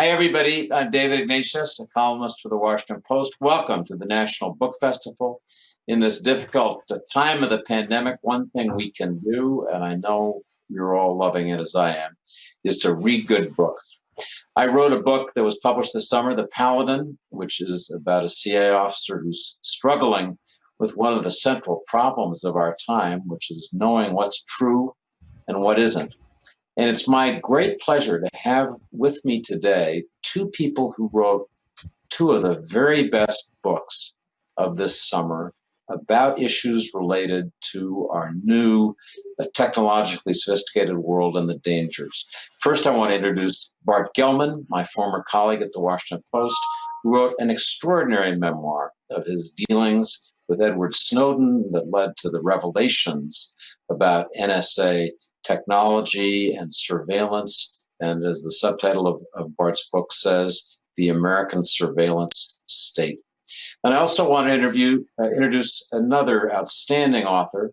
Hi, everybody. I'm David Ignatius, a columnist for the Washington Post. Welcome to the National Book Festival. In this difficult time of the pandemic, one thing we can do, and I know you're all loving it as I am, is to read good books. I wrote a book that was published this summer, The Paladin, which is about a CIA officer who's struggling with one of the central problems of our time, which is knowing what's true and what isn't. And it's my great pleasure to have with me today two people who wrote two of the very best books of this summer about issues related to our new technologically sophisticated world and the dangers. First, I want to introduce Barton Gellman, my former colleague at the Washington Post, who wrote an extraordinary memoir of his dealings with Edward Snowden that led to the revelations about NSA technology and surveillance, and as the subtitle of Bart's book says, the American surveillance state. And I also want to introduce another outstanding author,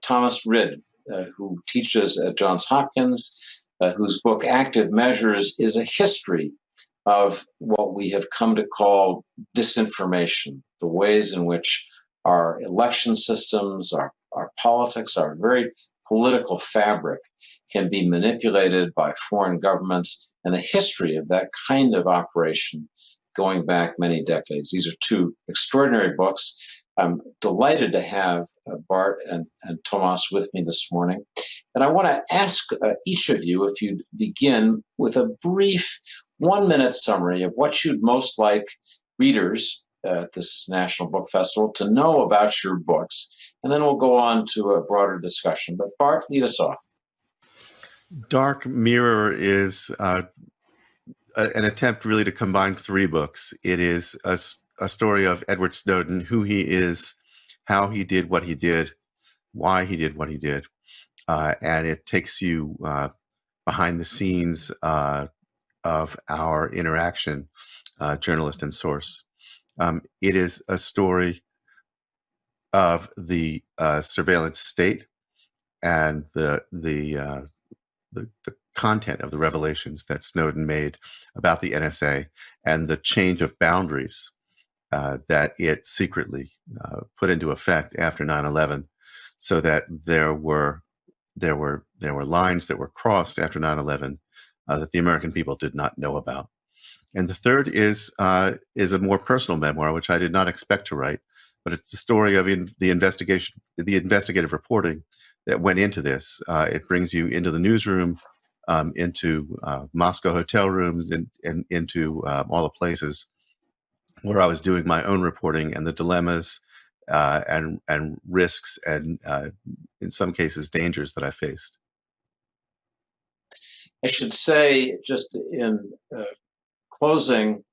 Thomas Rid, who teaches at Johns Hopkins, whose book Active Measures is a history of what we have come to call disinformation, the ways in which our election systems, our politics, our very political fabric can be manipulated by foreign governments, and the history of that kind of operation going back many decades. These are two extraordinary books. I'm delighted to have Bart and Tomas with me this morning. And I want to ask each of you if you'd begin with a brief 1-minute summary of what you'd most like readers at this National Book Festival to know about your books. And then we'll go on to a broader discussion. But Bart, lead us off. Dark Mirror is an attempt really to combine three books. It is a story of Edward Snowden, who he is, how he did what he did, why he did what he did. And it takes you behind the scenes of our interaction, journalist and source. It is a story of the surveillance state and the content of the revelations that Snowden made about the NSA and the change of boundaries that it secretly put into effect after 9/11, so that there were lines that were crossed after 9/11 that the American people did not know about. And the third is a more personal memoir, which I did not expect to write, but it's the story of the investigative reporting that went into this. It brings you into the newsroom, into Moscow hotel rooms, and into all the places where I was doing my own reporting and the dilemmas and risks and, in some cases, dangers that I faced. I should say, just in closing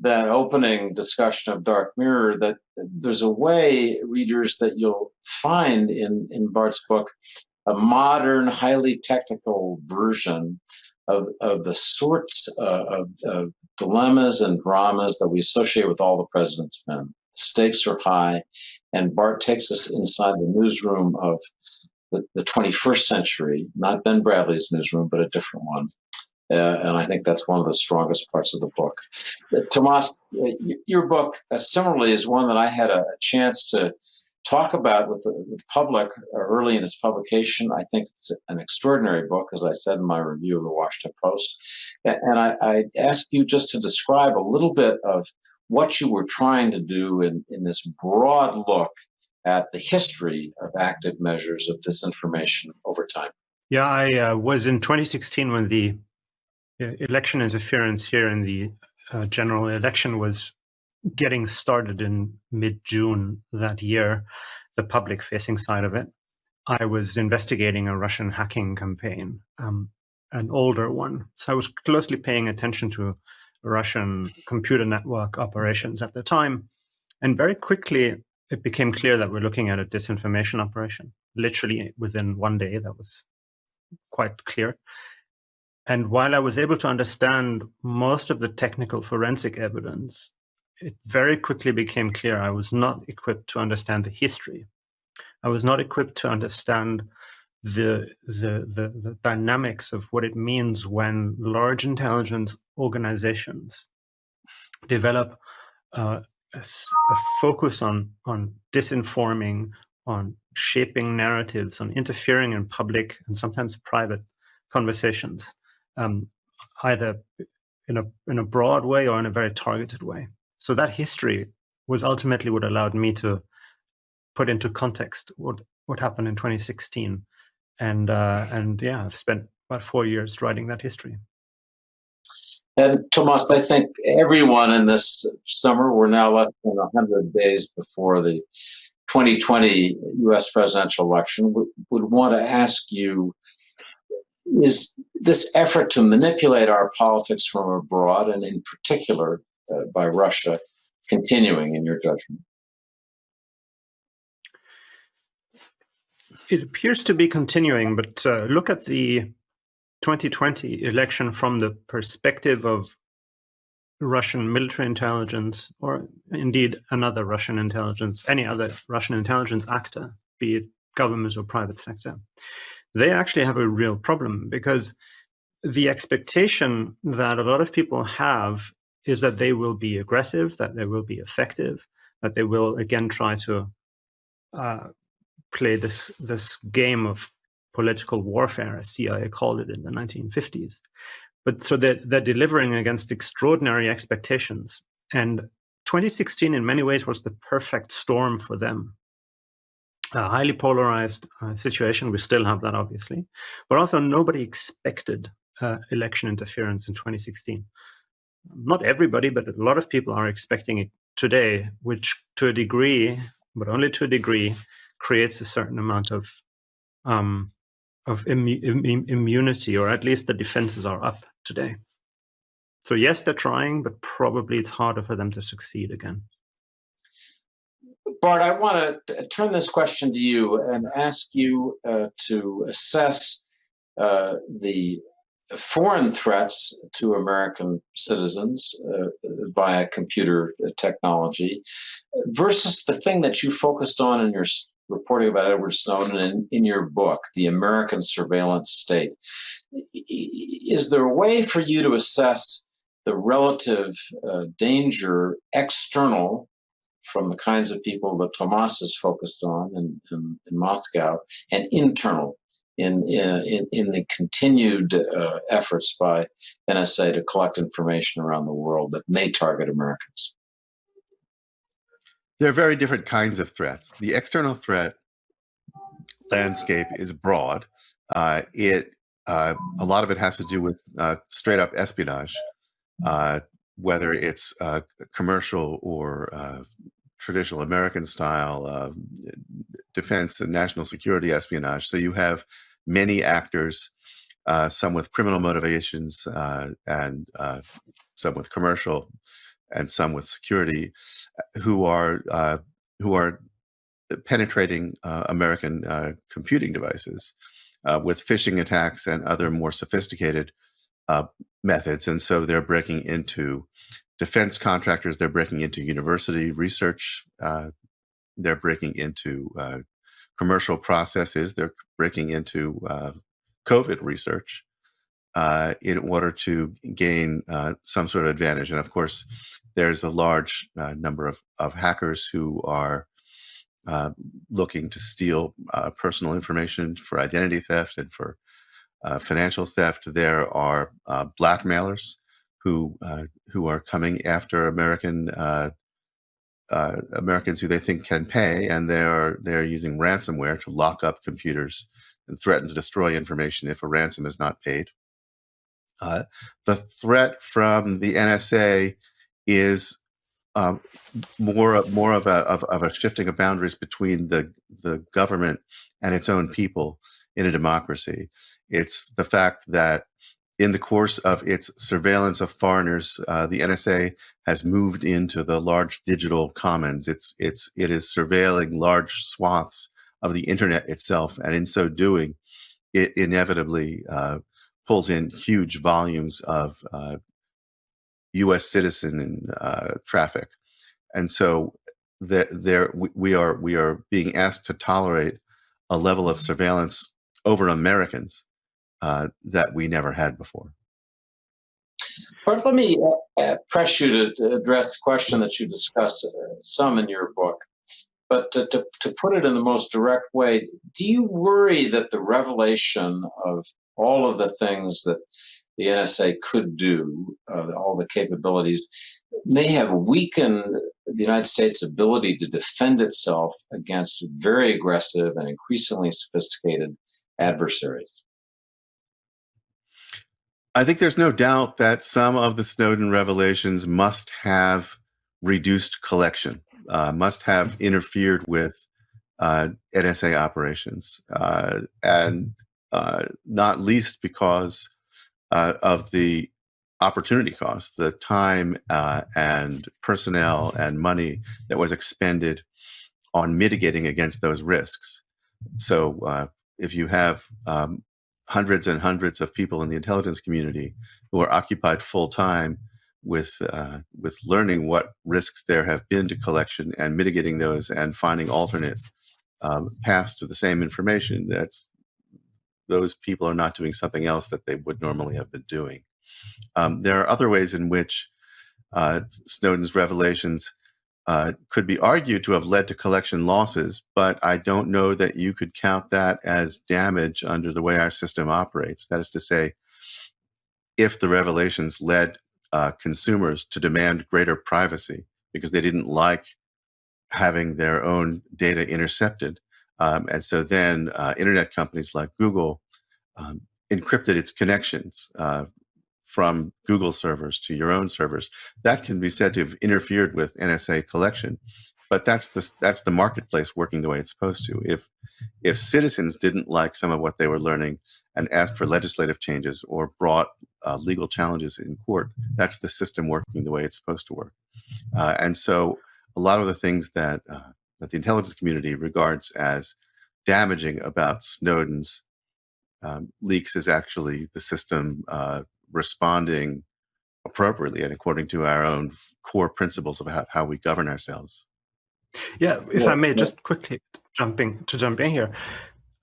that opening discussion of Dark Mirror, that there's a way, readers, that you'll find in Bart's book a modern, highly technical version of the sorts of dilemmas and dramas that we associate with all the president's men. The stakes are high, and Bart takes us inside the newsroom of the 21st century, not Ben Bradley's newsroom, but a different one. And I think that's one of the strongest parts of the book. Tomas, your book similarly is one that I had a chance to talk about with the public early in its publication. I think it's an extraordinary book, as I said in my review of the Washington Post. And I ask you just to describe a little bit of what you were trying to do in this broad look at the history of active measures of disinformation over time. Yeah, I was in 2016 when the election interference here in the general election was getting started in mid-June that year, the public-facing side of it. I was investigating a Russian hacking campaign, an older one. So I was closely paying attention to Russian computer network operations at the time. And very quickly, it became clear that we're looking at a disinformation operation. Literally within one day, that was quite clear. And while I was able to understand most of the technical forensic evidence, it very quickly became clear I was not equipped to understand the history. I was not equipped to understand the dynamics of what it means when large intelligence organizations develop a focus on disinforming, on shaping narratives, on interfering in public and sometimes private conversations, either in a broad way or in a very targeted way. So that history was ultimately what allowed me to put into context what happened in 2016. And yeah, I've spent about 4 years writing that history. And Tomas, I think everyone in this summer, we're now less than 100 days before the 2020 U.S. presidential election, would want to ask you, is this effort to manipulate our politics from abroad, and in particular by Russia, continuing in your judgment? It appears to be continuing, but look at the 2020 election from the perspective of Russian military intelligence, or indeed another Russian intelligence, any other Russian intelligence actor, be it government or private sector. They actually have a real problem, because the expectation that a lot of people have is that they will be aggressive, that they will be effective, that they will again try to play this game of political warfare, as CIA called it in the 1950s. But so they're delivering against extraordinary expectations. And 2016 in many ways was the perfect storm for them. A highly polarized situation. We still have that, obviously. But also nobody expected election interference in 2016. Not everybody, but a lot of people are expecting it today, which to a degree, but only to a degree, creates a certain amount of immunity, or at least the defenses are up today. So yes, they're trying, but probably it's harder for them to succeed again. Bart, I want to turn this question to you and ask you to assess the foreign threats to American citizens via computer technology versus the thing that you focused on in your reporting about Edward Snowden and in your book, The American Surveillance State. Is there a way for you to assess the relative danger external from the kinds of people that Tomas is focused on in Moscow, and internal in the continued efforts by NSA to collect information around the world that may target Americans? There are very different kinds of threats. The external threat landscape is broad. A lot of it has to do with straight up espionage, whether it's commercial or traditional American style defense and national security espionage. So you have many actors, some with criminal motivations and some with commercial and some with security, who are penetrating American computing devices with phishing attacks and other more sophisticated methods. And so they're breaking into defense contractors, they're breaking into university research, they're breaking into commercial processes, they're breaking into COVID research in order to gain some sort of advantage. And of course, there's a large number of hackers who are looking to steal personal information for identity theft and for financial theft. There are blackmailers who are coming after Americans who they think can pay, and they're using ransomware to lock up computers and threaten to destroy information if a ransom is not paid. The threat from the NSA is more of a shifting of boundaries between the government and its own people in a democracy. It's the fact that in the course of its surveillance of foreigners, the NSA has moved into the large digital commons. It is surveilling large swaths of the internet itself, and in so doing, it inevitably pulls in huge volumes of U.S. citizen traffic, and so we are being asked to tolerate a level of surveillance over Americans that we never had before. Bart, let me press you to address a question that you discuss some in your book. But to put it in the most direct way, do you worry that the revelation of all of the things that the NSA could do, all the capabilities, may have weakened the United States' ability to defend itself against very aggressive and increasingly sophisticated adversaries? I think there's no doubt that some of the Snowden revelations must have reduced collection, must have interfered with NSA operations, and not least because of the opportunity cost, the time and personnel and money that was expended on mitigating against those risks. So if you have hundreds and hundreds of people in the intelligence community who are occupied full time with learning what risks there have been to collection and mitigating those and finding alternate paths to the same information, those people are not doing something else that they would normally have been doing. There are other ways in which Snowden's revelations could be argued to have led to collection losses, but I don't know that you could count that as damage under the way our system operates. That is to say, if the revelations led consumers to demand greater privacy because they didn't like having their own data intercepted, and so then internet companies like Google encrypted its connections from Google servers to your own servers, that can be said to have interfered with NSA collection. But that's the marketplace working the way it's supposed to. If citizens didn't like some of what they were learning and asked for legislative changes or brought legal challenges in court, that's the system working the way it's supposed to work. And so a lot of the things that the intelligence community regards as damaging about Snowden's leaks is actually the system responding appropriately and according to our own core principles about how we govern ourselves. Yeah, if I may just quickly jump in here.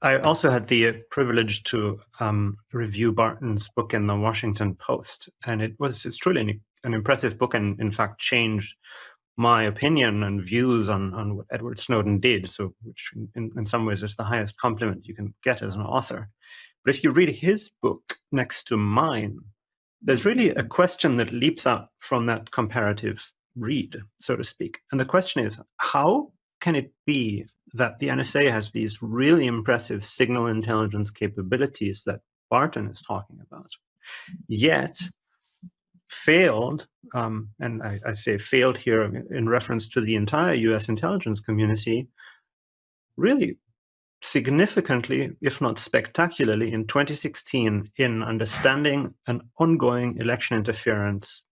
I also had the privilege to review Barton's book in the Washington Post, and it's truly an impressive book, and in fact changed my opinion and views on what Edward Snowden did. So, which in some ways is the highest compliment you can get as an author. But if you read his book next to mine, there's really a question that leaps out from that comparative read, so to speak. And the question is, how can it be that the NSA has these really impressive signal intelligence capabilities that Barton is talking about, yet failed, and I say failed here in reference to the entire US intelligence community, really significantly, if not spectacularly, in 2016 in understanding an ongoing election interference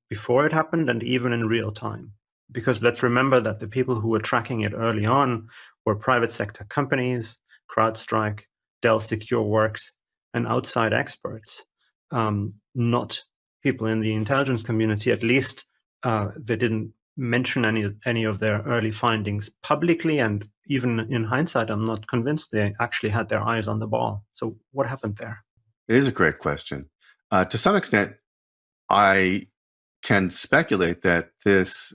before it happened and even in real time. Because let's remember that the people who were tracking it early on were private sector companies, CrowdStrike, Dell SecureWorks, and outside experts, not people in the intelligence community. At least they didn't mention any of their early findings publicly, and even in hindsight, I'm not convinced they actually had their eyes on the ball. So what happened there? It is a great question. To some extent, I can speculate that this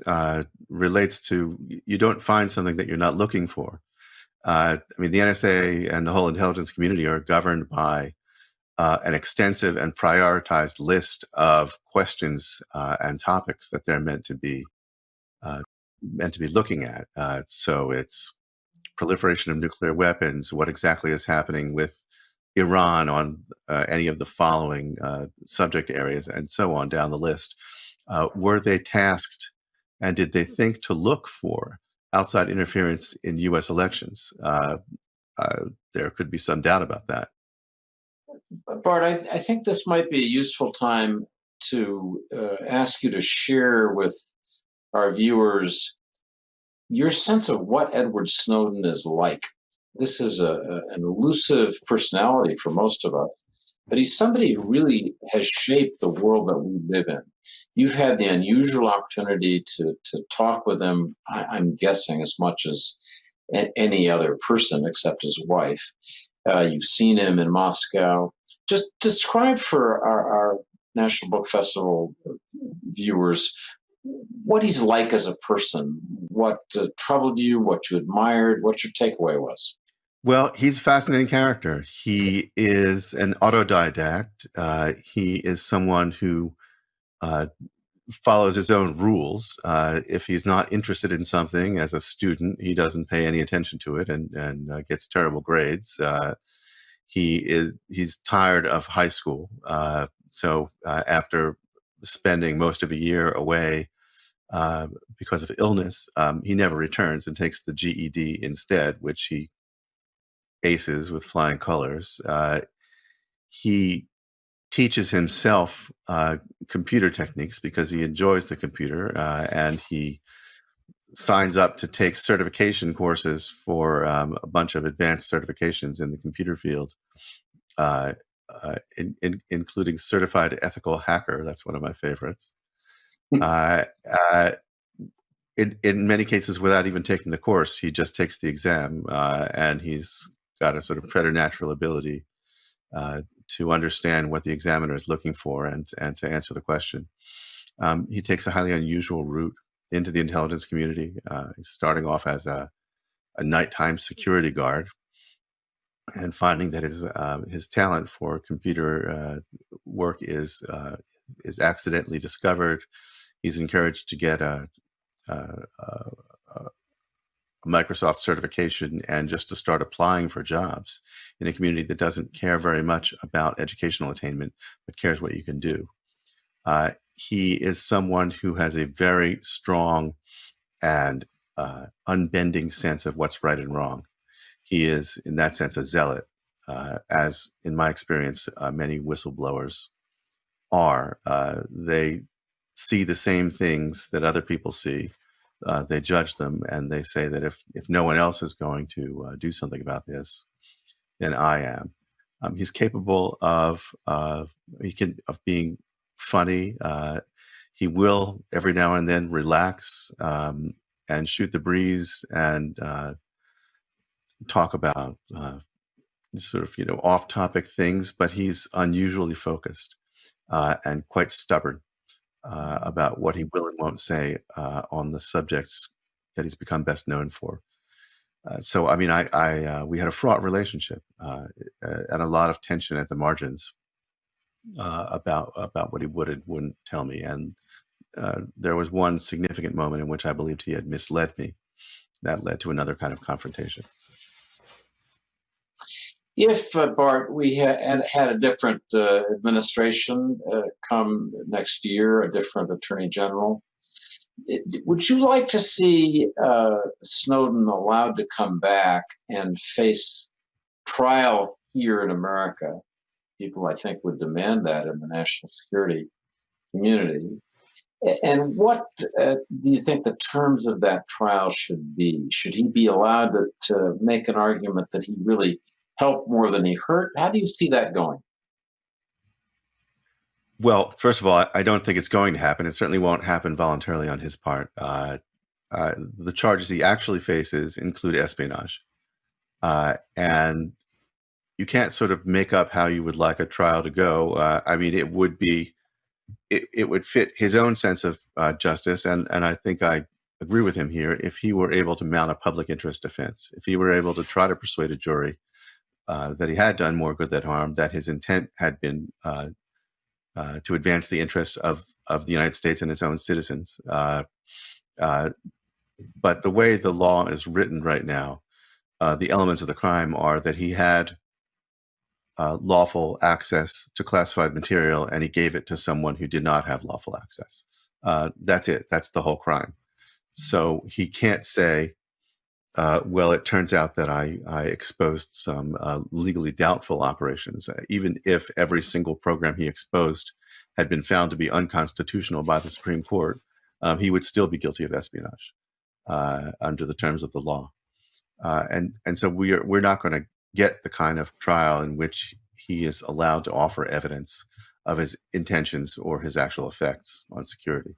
relates to you don't find something that you're not looking for. I mean, the NSA and the whole intelligence community are governed by an extensive and prioritized list of questions and topics that they're meant to be looking at. So it's proliferation of nuclear weapons, what exactly is happening with Iran on any of the following subject areas, and so on down the list. Were they tasked and did they think to look for outside interference in U.S. elections? There could be some doubt about that. Bart, I think this might be a useful time to ask you to share with our viewers your sense of what Edward Snowden is like. This is an elusive personality for most of us, but he's somebody who really has shaped the world that we live in. You've had the unusual opportunity to talk with him, I'm guessing, as much as any other person except his wife. You've seen him in Moscow. Just describe for our National Book Festival viewers what he's like as a person, what troubled you, what you admired, what your takeaway was. Well, he's a fascinating character. He is an autodidact. He is someone who follows his own rules. If he's not interested in something as a student, he doesn't pay any attention to it and gets terrible grades. He's tired of high school. So after spending most of a year away because of illness, he never returns and takes the GED instead, which he aces with flying colors. He teaches himself computer techniques because he enjoys the computer, and he signs up to take certification courses for a bunch of advanced certifications in the computer field, including certified ethical hacker. That's one of my favorites. In many cases, without even taking the course, he just takes the exam, and he's got a sort of preternatural ability to understand what the examiner is looking for and to answer the question. He takes a highly unusual route into the intelligence community, starting off as a nighttime security guard, and finding that his talent for computer work is accidentally discovered. He's encouraged to get a Microsoft certification and just to start applying for jobs in a community that doesn't care very much about educational attainment, but cares what you can do. He is someone who has a very strong and unbending sense of what's right and wrong. He is, in that sense, a zealot, as in my experience, many whistleblowers are. They see the same things that other people see. They judge them, and they say that if no one else is going to do something about this, then I am. He's capable of being funny. He will every now and then relax and shoot the breeze and talk about sort of off-topic things, but he's unusually focused and quite stubborn about what he will and won't say on the subjects that he's become best known for. So, I mean, we had a fraught relationship and a lot of tension at the margins about what he would and wouldn't tell me. And there was one significant moment in which I believed he had misled me. That led to another kind of confrontation. If, Bart, we had a different administration come next year, a different attorney general, would you like to see Snowden allowed to come back and face trial here in America? People, I think, would demand that in the national security community. And what do you think the terms of that trial should be? Should he be allowed to make an argument that he really helped more than he hurt? How do you see that going? Well, first of all, I don't think it's going to happen. It certainly won't happen voluntarily on his part. The charges he actually faces include espionage. And you can't sort of make up how you would like a trial to go. I mean, it would fit his own sense of justice. And I think I agree with him here. If he were able to mount a public interest defense, if he were able to try to persuade a jury that he had done more good than harm, that his intent had been to advance the interests of the United States and its own citizens. But the way the law is written right now, the elements of the crime are that he had lawful access to classified material and he gave it to someone who did not have lawful access. That's it. That's the whole crime. So he can't say, well, it turns out that I exposed some legally doubtful operations. Even if every single program he exposed had been found to be unconstitutional by the Supreme Court, he would still be guilty of espionage under the terms of the law. And so we're not going to get the kind of trial in which he is allowed to offer evidence of his intentions or his actual effects on security.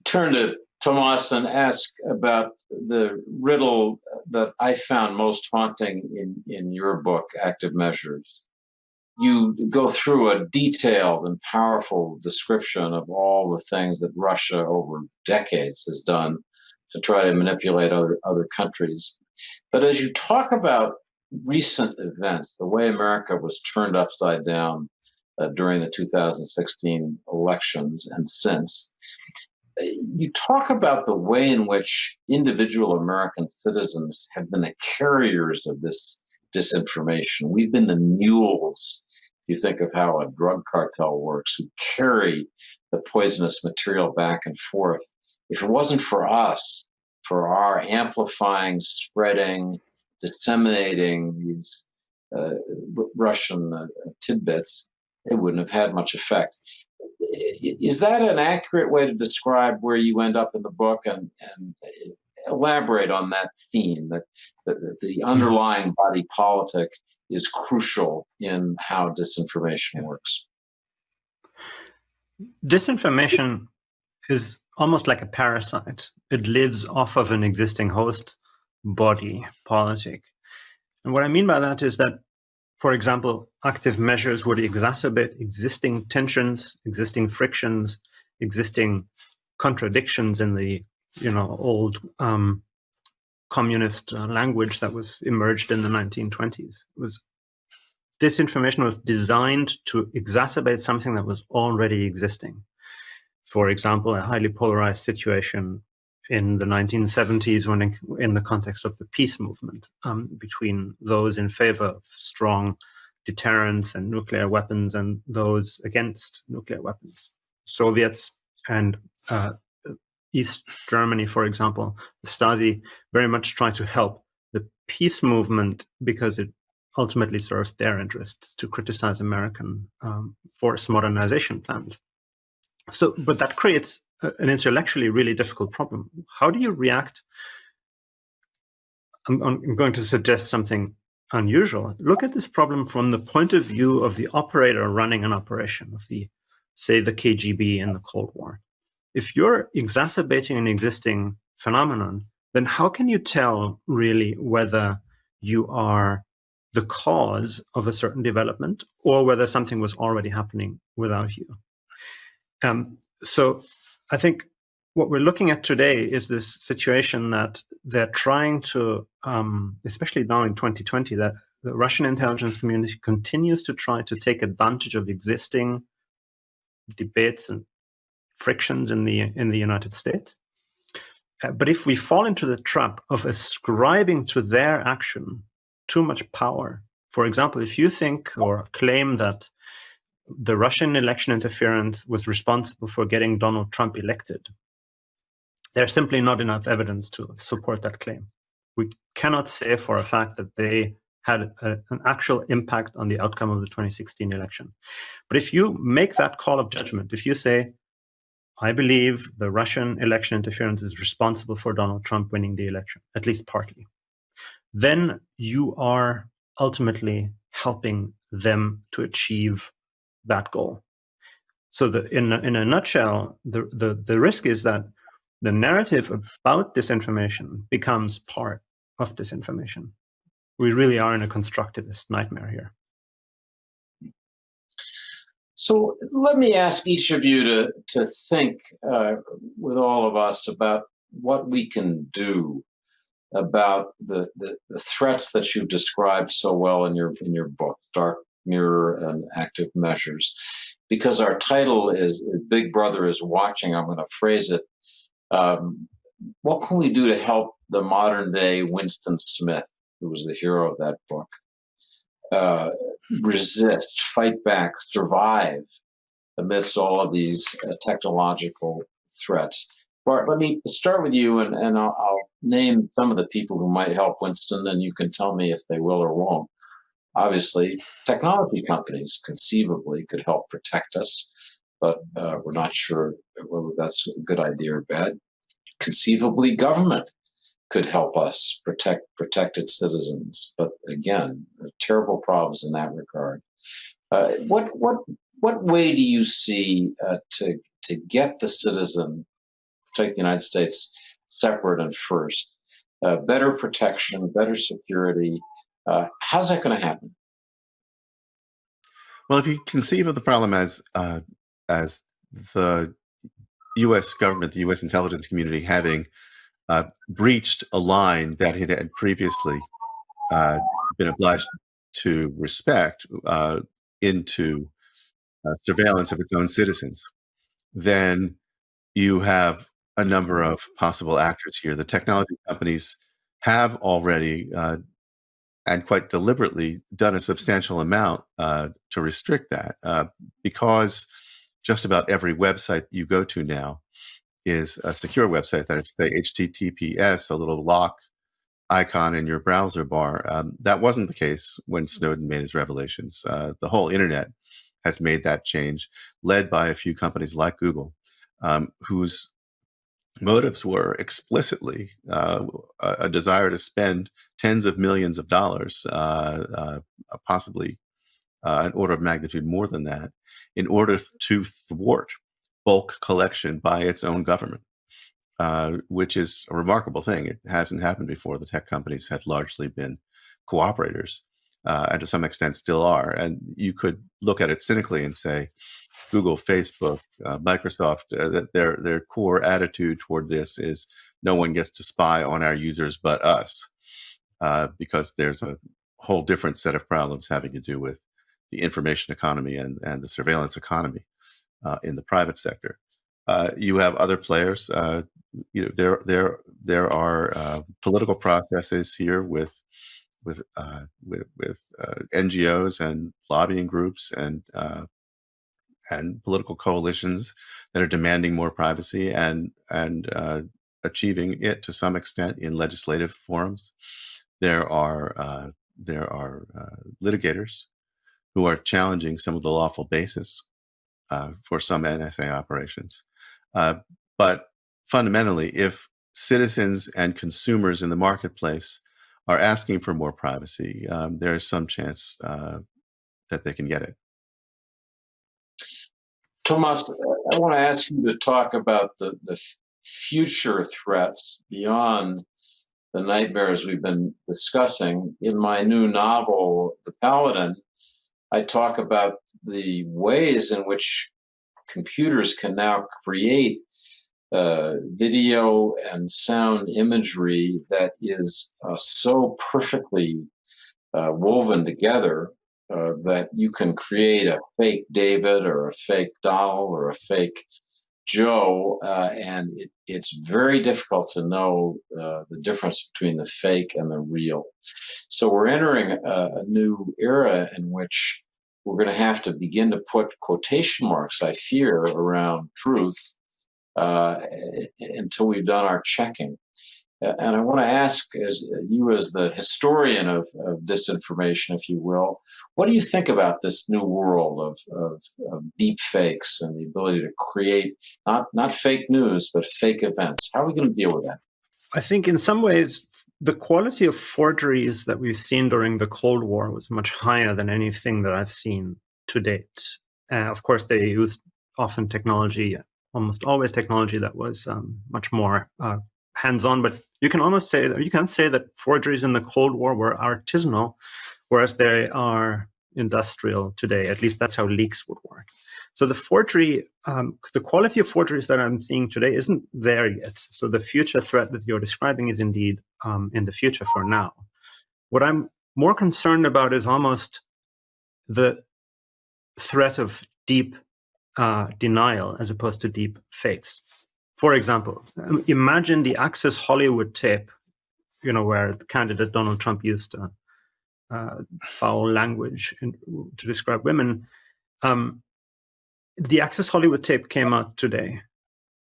Turn to Tomas, and ask about the riddle that I found most haunting in your book, Active Measures. You go through a detailed and powerful description of all the things that Russia over decades has done to try to manipulate other countries. But as you talk about recent events, the way America was turned upside down during the 2016 elections and since, you talk about the way in which individual American citizens have been the carriers of this disinformation. We've been the mules, if you think of how a drug cartel works, who carry the poisonous material back and forth. If it wasn't for us, for our amplifying, spreading, disseminating these Russian tidbits, it wouldn't have had much effect. Is that an accurate way to describe where you end up in the book, and elaborate on that theme, that the underlying body politic is crucial in how disinformation works? Disinformation is almost like a parasite. It lives off of an existing host body politic. And what I mean by that is that, for example, active measures would exacerbate existing tensions, existing frictions, existing contradictions in the old communist language that was emerged in the 1920s. Disinformation was designed to exacerbate something that was already existing. For example, a highly polarized situation in the 1970s, when in the context of the peace movement between those in favor of strong deterrence and nuclear weapons and those against nuclear weapons. Soviets and East Germany, for example, the Stasi very much tried to help the peace movement because it ultimately served their interests to criticize American force modernization plans. But that creates an intellectually really difficult problem. How do you react? I'm going to suggest something unusual. Look at this problem from the point of view of the operator running an operation, of say the KGB in the Cold War. If you're exacerbating an existing phenomenon, then how can you tell really whether you are the cause of a certain development or whether something was already happening without you? So I think what we're looking at today is this situation that they're trying to, especially now in 2020, that the Russian intelligence community continues to try to take advantage of existing debates and frictions in the United States. But if we fall into the trap of ascribing to their action too much power, for example, if you think or claim that the Russian election interference was responsible for getting Donald Trump elected, there's simply not enough evidence to support that claim. We cannot say for a fact that they had an actual impact on the outcome of the 2016 election. But if you make that call of judgment, if you say, I believe the Russian election interference is responsible for Donald Trump winning the election, at least partly, then you are ultimately helping them to achieve that goal. So in a nutshell, the risk is that the narrative about disinformation becomes part of disinformation. We really are in a constructivist nightmare here. So let me ask each of you to think with all of us about what we can do about the threats that you've described so well in your book, Dark Mirror and Active Measures. Because our title is Big Brother is Watching, I'm going to phrase it. What can we do to help the modern day Winston Smith, who was the hero of that book, resist, fight back, survive amidst all of these technological threats? Bart, let me start with you, and I'll name some of the people who might help Winston, and you can tell me if they will or won't. Obviously, technology companies conceivably could help protect us, but we're not sure whether that's a good idea or bad. Conceivably, government could help us protect its citizens, but again, terrible problems in that regard. What way do you see to get the citizen protect the United States separate and first. Better protection, better security. How's that going to happen? Well, if you conceive of the problem as the U.S. government, the U.S. intelligence community having breached a line that it had previously been obliged to respect into surveillance of its own citizens, then you have a number of possible actors here. The technology companies have already and quite deliberately done a substantial amount to restrict that because just about every website you go to now is a secure website, that is, say, HTTPS, a little lock icon in your browser bar. That wasn't the case when Snowden made his revelations. The whole internet has made that change, led by a few companies like Google, whose motives were explicitly a desire to spend tens of millions of dollars, possibly an order of magnitude more than that, in order to thwart bulk collection by its own government, which is a remarkable thing. It hasn't happened before. The tech companies had largely been cooperators, and to some extent still are. And you could look at it cynically and say, Google, Facebook, Microsoft, that their core attitude toward this is no one gets to spy on our users but us, because there's a whole different set of problems having to do with the information economy and the surveillance economy in the private sector. You have other players. There are political processes here with NGOs and lobbying groups and political coalitions that are demanding more privacy and achieving it to some extent in legislative forums. There are litigators who are challenging some of the lawful basis for some NSA operations. But fundamentally, if citizens and consumers in the marketplace are asking for more privacy, there is some chance that they can get it. Tomas, I want to ask you to talk about the future threats beyond the nightmares we've been discussing. In my new novel, The Paladin, I talk about the ways in which computers can now create video and sound imagery that is so perfectly woven together that you can create a fake David or a fake Donald or a fake Joe, and it's very difficult to know the difference between the fake and the real. So we're entering a new era in which we're going to have to begin to put quotation marks, I fear, around truth until we've done our checking. And I want to ask, as you as the historian of disinformation, if you will, what do you think about this new world of deep fakes and the ability to create not fake news, but fake events? How are we going to deal with that? I think in some ways, the quality of forgeries that we've seen during the Cold War was much higher than anything that I've seen to date. Of course, they used often technology, almost always technology that was much more hands-on, but you can almost say that you can't say that forgeries in the Cold War were artisanal, whereas they are industrial today. At least that's how leaks would work. So the forgery, the quality of forgeries that I'm seeing today isn't there yet. So the future threat that you're describing is indeed in the future for now. What I'm more concerned about is almost the threat of deep denial as opposed to deep fakes. For example, imagine the Access Hollywood tape, where the candidate Donald Trump used foul language to describe women. The Access Hollywood tape came out today.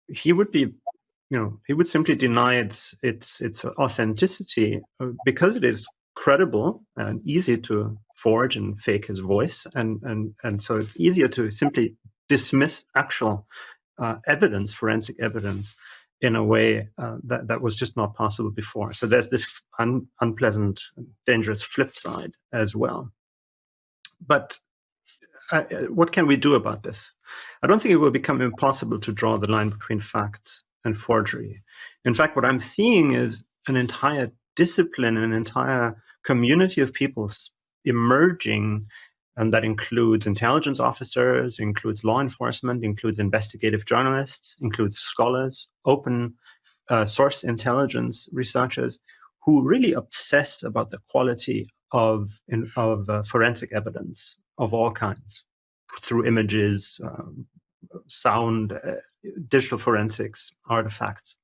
He would be, he would simply deny its authenticity because it is credible and easy to forge and fake his voice, and so it's easier to simply dismiss actual evidence, forensic evidence, in a way that was just not possible before. So there's this unpleasant, dangerous flip side as well. But what can we do about this? I don't think it will become impossible to draw the line between facts and forgery. In fact, what I'm seeing is an entire discipline, an entire community of people emerging, and that includes intelligence officers, includes law enforcement, includes investigative journalists, includes scholars, open source intelligence researchers, who really obsess about the quality of forensic evidence of all kinds, through images, sound, digital forensics, artifacts.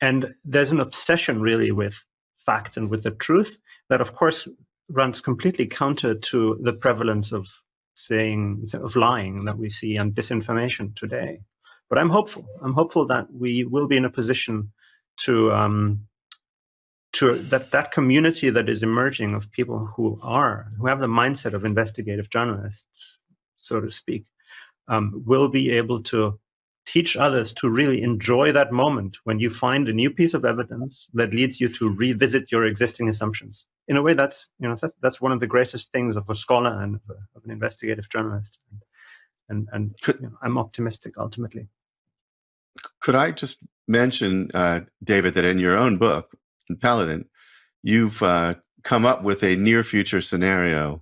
And there's an obsession really with fact and with the truth that, of course, runs completely counter to the prevalence of lying that we see and disinformation today. But I'm hopeful. I'm hopeful that we will be in a position to that community that is emerging of people who have the mindset of investigative journalists, so to speak, will be able to teach others to really enjoy that moment when you find a new piece of evidence that leads you to revisit your existing assumptions. In a way, that's one of the greatest things of a scholar and of an investigative journalist. And I'm optimistic ultimately. Could I just mention, David, that in your own book, in Paladin, you've come up with a near future scenario,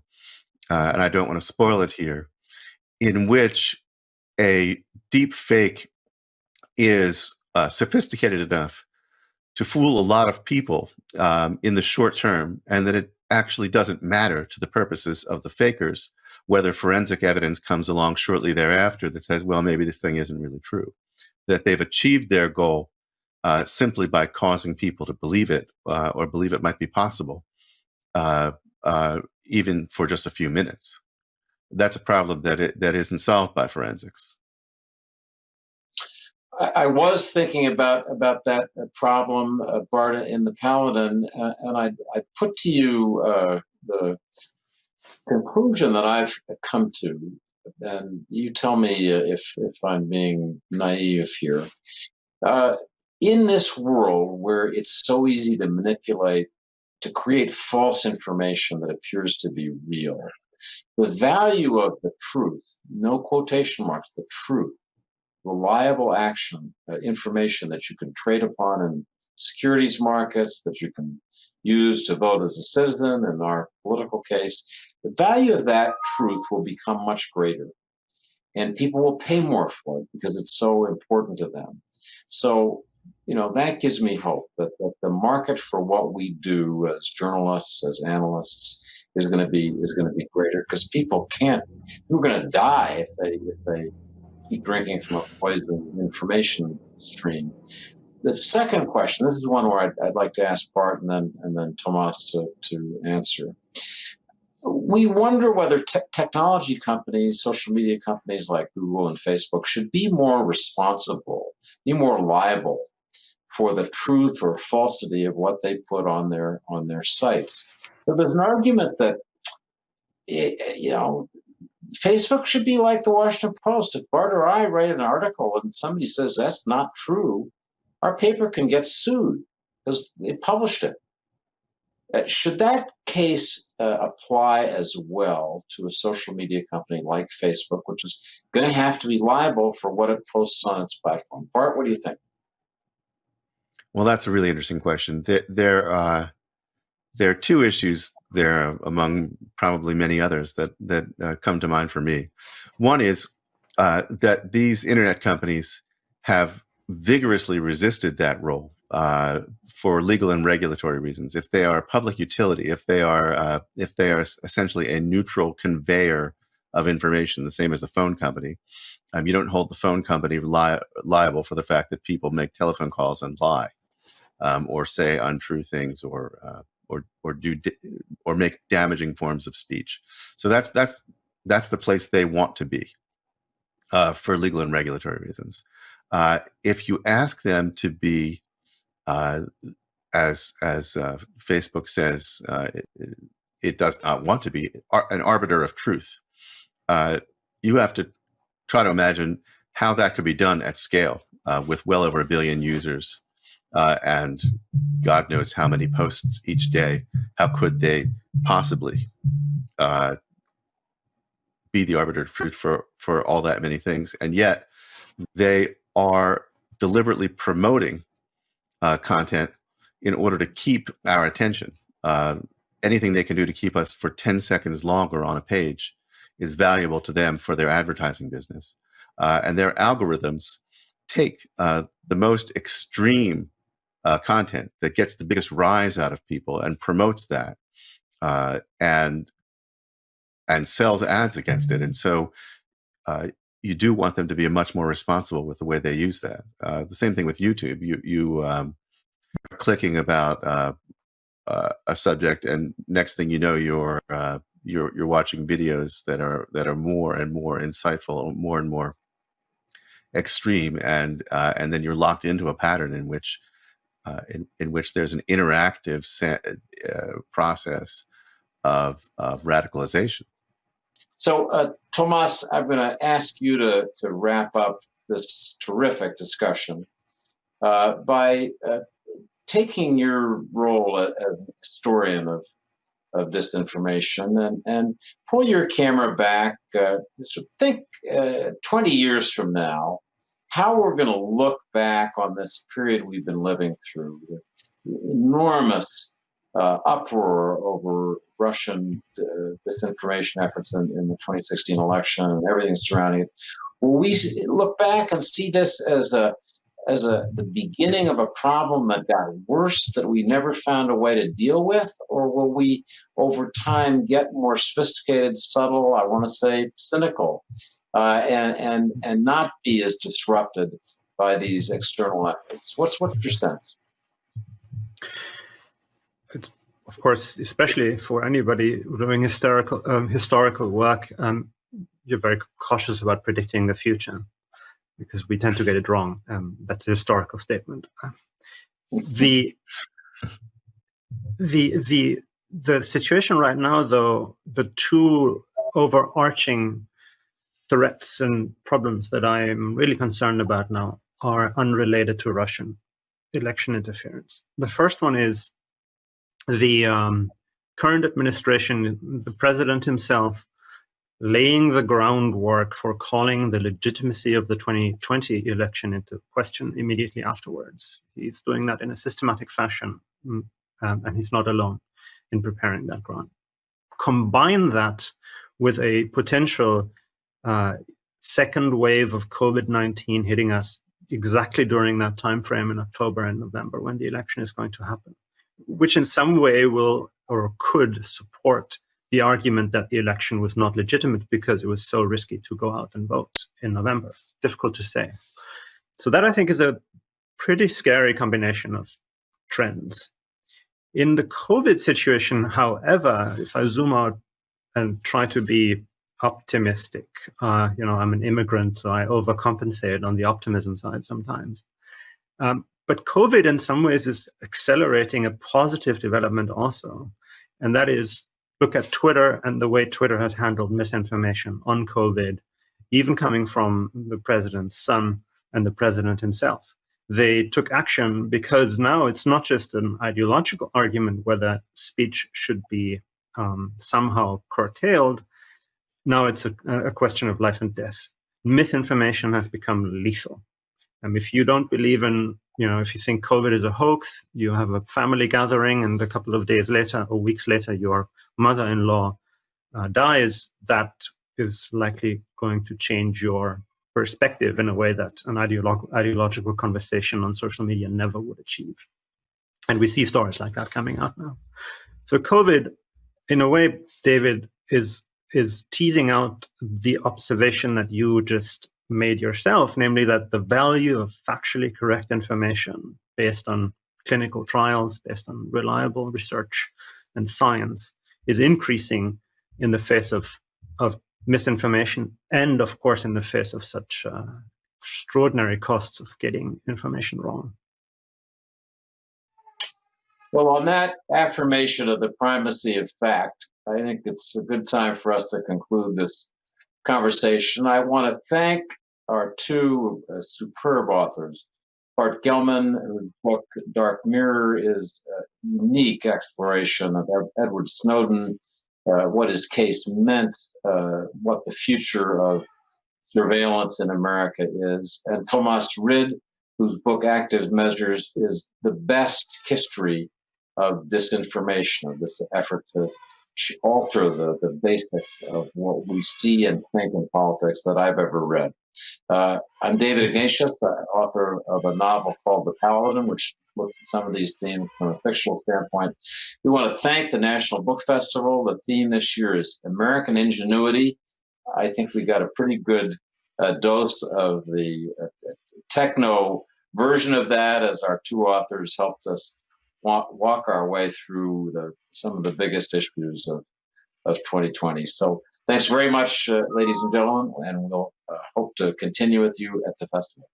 and I don't want to spoil it here, in which a deep fake is sophisticated enough to fool a lot of people in the short term, and that it actually doesn't matter to the purposes of the fakers whether forensic evidence comes along shortly thereafter that says, well, maybe this thing isn't really true. That they've achieved their goal simply by causing people to believe it or believe it might be possible, even for just a few minutes. That's a problem that isn't solved by forensics. I was thinking about that problem, Barton, in the Paladin, and I put to you the conclusion that I've come to, and you tell me if I'm being naive here. In this world where it's so easy to manipulate, to create false information that appears to be real, the value of the truth, no quotation marks, the truth, reliable action, information that you can trade upon in securities markets, that you can use to vote as a citizen in our political case, the value of that truth will become much greater. And people will pay more for it because it's so important to them. So, that gives me hope that the market for what we do as journalists, as analysts, is going to be greater, because people are going to die if they keep drinking from a poisoned information stream. The second question, this is one where I'd like to ask Bart and then Tomas to answer. We wonder whether technology companies, social media companies like Google and Facebook, should be more responsible, be more liable for the truth or falsity of what they put on their sites. So there's an argument that Facebook should be like the Washington Post. If Bart or I write an article and somebody says that's not true, our paper can get sued because they published it. Should that case apply as well to a social media company like Facebook, which is going to have to be liable for what it posts on its platform? Bart, what do you think? Well, that's a really interesting question. There are two issues there, among probably many others, that come to mind for me. One is that these internet companies have vigorously resisted that role for legal and regulatory reasons. If they are a public utility, if they are essentially a neutral conveyor of information, the same as a phone company, you don't hold the phone company liable for the fact that people make telephone calls and lie, or say untrue things, or make damaging forms of speech. So that's the place they want to be for legal and regulatory reasons. If you ask them to be, as Facebook says, it does not want to be an arbiter of truth, you have to try to imagine how that could be done at scale with well over 1 billion users. And God knows how many posts each day. How could they possibly be the arbiter of truth for all that many things? And yet they are deliberately promoting content in order to keep our attention. Anything they can do to keep us for 10 seconds longer on a page is valuable to them for their advertising business. And their algorithms take the most extreme content that gets the biggest rise out of people and promotes that and sells ads against it. And so you do want them to be much more responsible with the way they use that. The same thing with YouTube. You clicking about a subject, and next thing you know, you're watching videos that are more and more insightful, more and more extreme, and then you're locked into a pattern in which there's an interactive process of radicalization. So, Tomas, I'm going to ask you to wrap up this terrific discussion by taking your role as a historian of disinformation and pull your camera back. Think 20 years from now, how we're going to look back on this period we've been living through, the enormous uproar over Russian disinformation efforts in the 2016 election and everything surrounding it. Will we look back and see this as the beginning of a problem that got worse that we never found a way to deal with? Or will we, over time, get more sophisticated, subtle, I want to say cynical, and not be as disrupted by these external efforts? What's your sense? Of course, especially for anybody doing historical work, you're very cautious about predicting the future, because we tend to get it wrong. That's a historical statement. The situation right now, though, the two overarching threats and problems that I am really concerned about now are unrelated to Russian election interference. The first one is the current administration, the president himself, laying the groundwork for calling the legitimacy of the 2020 election into question immediately afterwards. He's doing that in a systematic fashion, and he's not alone in preparing that ground. Combine that with a potential second wave of COVID-19 hitting us exactly during that time frame in October and November when the election is going to happen, which in some way will or could support the argument that the election was not legitimate because it was so risky to go out and vote in November. Difficult to say. So that, I think, is a pretty scary combination of trends. In the COVID situation, however, if I zoom out and try to be optimistic, I'm an immigrant, so I overcompensate on the optimism side sometimes. But COVID in some ways is accelerating a positive development also, and that is, look at Twitter and the way Twitter has handled misinformation on COVID, even coming from the president's son and the president himself. They took action because now it's not just an ideological argument whether speech should be somehow curtailed. Now it's a question of life and death. Misinformation has become lethal. And if you don't believe in, if you think COVID is a hoax, you have a family gathering and a couple of days later or weeks later, your mother-in-law dies, that is likely going to change your perspective in a way that an ideological conversation on social media never would achieve. And we see stories like that coming out now. So COVID, in a way, David, is teasing out the observation that you just made yourself, namely that the value of factually correct information based on clinical trials, based on reliable research and science, is increasing in the face of misinformation and, of course, in the face of such extraordinary costs of getting information wrong. Well, on that affirmation of the primacy of fact, I think it's a good time for us to conclude this conversation. I want to thank our two superb authors. Barton Gellman, whose book Dark Mirror is a unique exploration of Edward Snowden, what his case meant, what the future of surveillance in America is, and Tomas Rid, whose book Active Measures is the best history of disinformation, of this effort to alter the basics of what we see and think in politics that I've ever read. I'm David Ignatius, author of a novel called The Paladin, which looks at some of these themes from a fictional standpoint. We want to thank the National Book Festival. The theme this year is American Ingenuity. I think we got a pretty good dose of the techno version of that as our two authors helped us walk our way through some of the biggest issues of 2020. So thanks very much, ladies and gentlemen, and we'll hope to continue with you at the festival.